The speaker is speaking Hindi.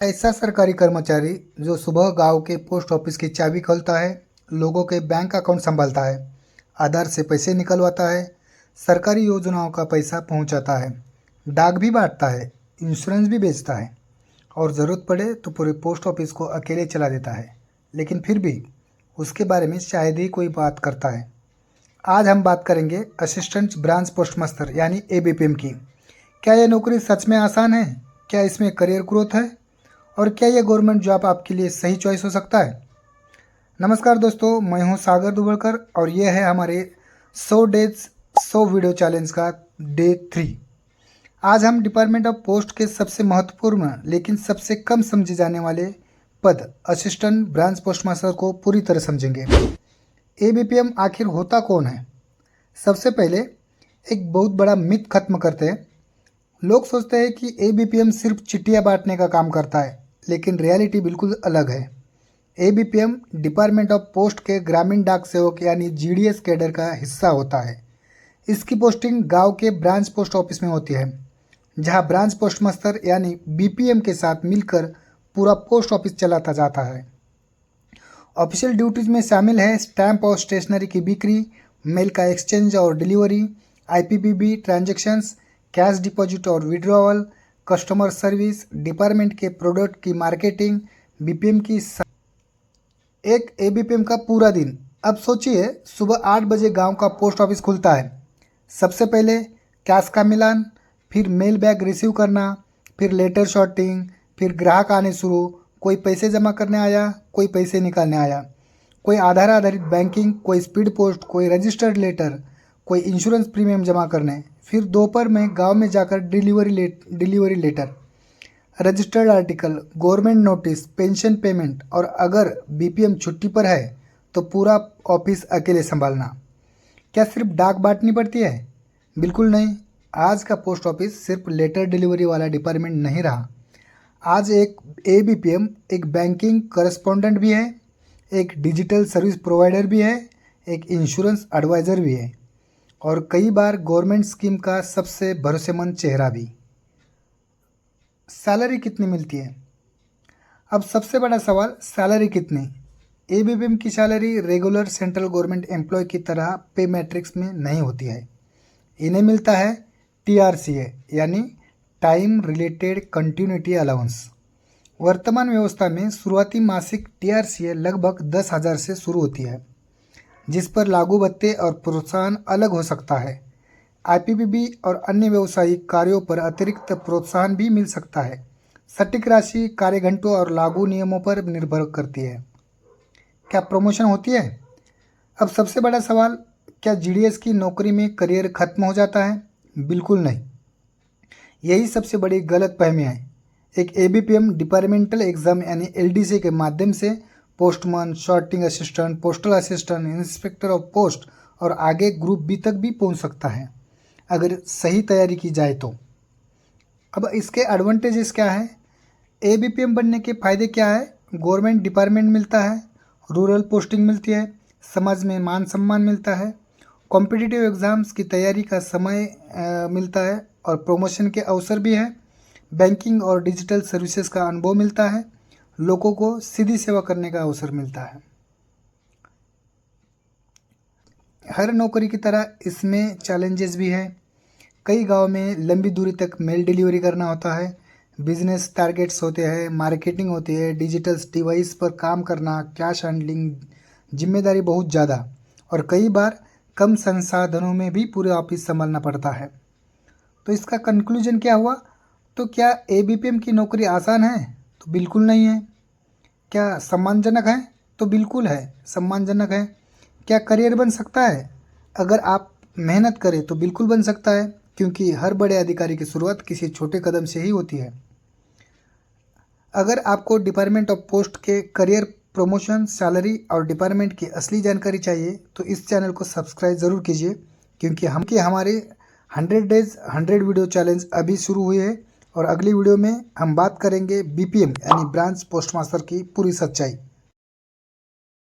ऐसा सरकारी कर्मचारी जो सुबह गांव के पोस्ट ऑफिस की चाबी खोलता है, लोगों के बैंक अकाउंट संभालता है, आधार से पैसे निकलवाता है, सरकारी योजनाओं का पैसा पहुंचाता है, डाक भी बांटता है, इंश्योरेंस भी बेचता है और ज़रूरत पड़े तो पूरे पोस्ट ऑफिस को अकेले चला देता है। लेकिन फिर भी उसके बारे में शायद ही कोई बात करता है। आज हम बात करेंगे असिस्टेंट ब्रांच पोस्टमास्टर यानी एबीपीएम की। क्या यह नौकरी सच में आसान है? क्या इसमें करियर ग्रोथ है? और क्या यह गवर्नमेंट जॉब आपके लिए सही चॉइस हो सकता है? नमस्कार दोस्तों, मैं हूं सागर दुबड़कर और यह है हमारे 100 डेज 100 वीडियो चैलेंज का डे 3। आज हम डिपार्टमेंट ऑफ पोस्ट के सबसे महत्वपूर्ण लेकिन सबसे कम समझे जाने वाले पद असिस्टेंट ब्रांच पोस्टमास्टर को पूरी तरह समझेंगे। एबीपीएम आखिर होता कौन है? सबसे पहले एक बहुत बड़ा मिथ खत्म करते हैं। लोग सोचते हैं कि एबीपीएम सिर्फ चिट्ठियां बांटने का काम करता है, लेकिन रियलिटी बिल्कुल अलग है। एबीपीएम डिपार्टमेंट ऑफ पोस्ट के ग्रामीण डाक सेवक यानी जीडीएस कैडर का हिस्सा होता है। इसकी पोस्टिंग गांव के ब्रांच पोस्ट ऑफिस में होती है, जहां ब्रांच पोस्टमास्टर यानी बीपीएम के साथ मिलकर पूरा पोस्ट ऑफिस चलाता जाता है। ऑफिशियल ड्यूटीज में शामिल है स्टैंप और स्टेशनरी की बिक्री, मेल का एक्सचेंज और delivery, IPPB transactions, cash deposit और विड्रॉवल, कस्टमर सर्विस, डिपार्टमेंट के प्रोडक्ट की मार्केटिंग, बीपीएम की एक एबीपीएम का पूरा दिन। अब सोचिए, सुबह 8 बजे गांव का पोस्ट ऑफिस खुलता है। सबसे पहले कैश का मिलान, फिर मेल बैग रिसीव करना, फिर लेटर शॉर्टिंग, फिर ग्राहक आने शुरू। कोई पैसे जमा करने आया, कोई पैसे निकालने आया, कोई आधार आधारित बैंकिंग, कोई स्पीड पोस्ट, कोई रजिस्टर्ड लेटर, कोई इंश्योरेंस प्रीमियम जमा करने। फिर दोपहर में गांव में जाकर delivery letter, registered article, government notice, pension payment और अगर बीपीएम छुट्टी पर है तो पूरा ऑफिस अकेले संभालना। क्या सिर्फ डाक बांटनी पड़ती है? बिल्कुल नहीं। आज का पोस्ट ऑफिस सिर्फ लेटर डिलीवरी वाला डिपार्टमेंट नहीं रहा। आज एक एबीपीएम एक बैंकिंग करस्पॉन्डेंट भी है, एक डिजिटल सर्विस प्रोवाइडर भी है, एक इंश्योरेंस एडवाइज़र भी है और कई बार गवर्नमेंट स्कीम का सबसे भरोसेमंद चेहरा भी। सैलरी कितनी मिलती है? अब सबसे बड़ा सवाल, सैलरी कितनी? एबीपीएम की salary regular central government employee की तरह पे मैट्रिक्स में नहीं होती है। इन्हें मिलता है टीआरसीए यानी टाइम रिलेटेड कंटिन्यूटी अलाउंस। वर्तमान व्यवस्था में शुरुआती मासिक टीआरसीए लगभग 10,000 से शुरू होती है, जिस पर लागू भत्ते और प्रोत्साहन अलग हो सकता है। आईपीपीबी और अन्य व्यावसायिक कार्यों पर अतिरिक्त प्रोत्साहन भी मिल सकता है। सटीक राशि कार्य घंटों और लागू नियमों पर निर्भर करती है। क्या प्रमोशन होती है? अब सबसे बड़ा सवाल, क्या जीडीएस की नौकरी में करियर खत्म हो जाता है? बिल्कुल नहीं। यही सबसे बड़ी गलतफहमी है। एक एबीपीएम डिपार्टमेंटल एग्जाम यानी एलडीसी के माध्यम से postman, sorting assistant, postal assistant, inspector of post और आगे ग्रुप बी तक भी पहुंच सकता है, अगर सही तैयारी की जाए तो। अब इसके एडवांटेजेस क्या है? एबीपीएम बनने के फ़ायदे क्या है? गवर्नमेंट डिपार्टमेंट मिलता है, रूरल पोस्टिंग मिलती है, समाज में मान सम्मान मिलता है, कॉम्पिटिटिव एग्ज़ाम्स की तैयारी का समय मिलता है और प्रमोशन के अवसर भी है, बैंकिंग और डिजिटल सर्विसेज का अनुभव मिलता है, लोगों को सीधी सेवा करने का अवसर मिलता है। हर नौकरी की तरह इसमें चैलेंजेस भी हैं। कई गांव में लंबी दूरी तक मेल डिलीवरी करना होता है, बिजनेस टारगेट्स होते हैं, मार्केटिंग होती है, डिजिटल डिवाइस पर काम करना, कैश हैंडलिंग, जिम्मेदारी बहुत ज़्यादा और कई बार कम संसाधनों में भी पूरे ऑफिस संभालना पड़ता है। तो इसका कंक्लूजन क्या हुआ? तो क्या एबीपीएम की नौकरी आसान है? तो बिल्कुल नहीं है। क्या सम्मानजनक है? तो बिल्कुल है, सम्मानजनक है। क्या करियर बन सकता है? अगर आप मेहनत करें तो बिल्कुल बन सकता है, क्योंकि हर बड़े अधिकारी की शुरुआत किसी छोटे कदम से ही होती है। अगर आपको डिपार्टमेंट ऑफ पोस्ट के करियर, प्रमोशन, सैलरी और डिपार्टमेंट की असली जानकारी चाहिए तो इस चैनल को सब्सक्राइब ज़रूर कीजिए, क्योंकि हमारे 100 डेज 100 वीडियो चैलेंज अभी शुरू हुई है और अगली वीडियो में हम बात करेंगे बीपीएम यानी ब्रांच पोस्टमास्टर की पूरी सच्चाई।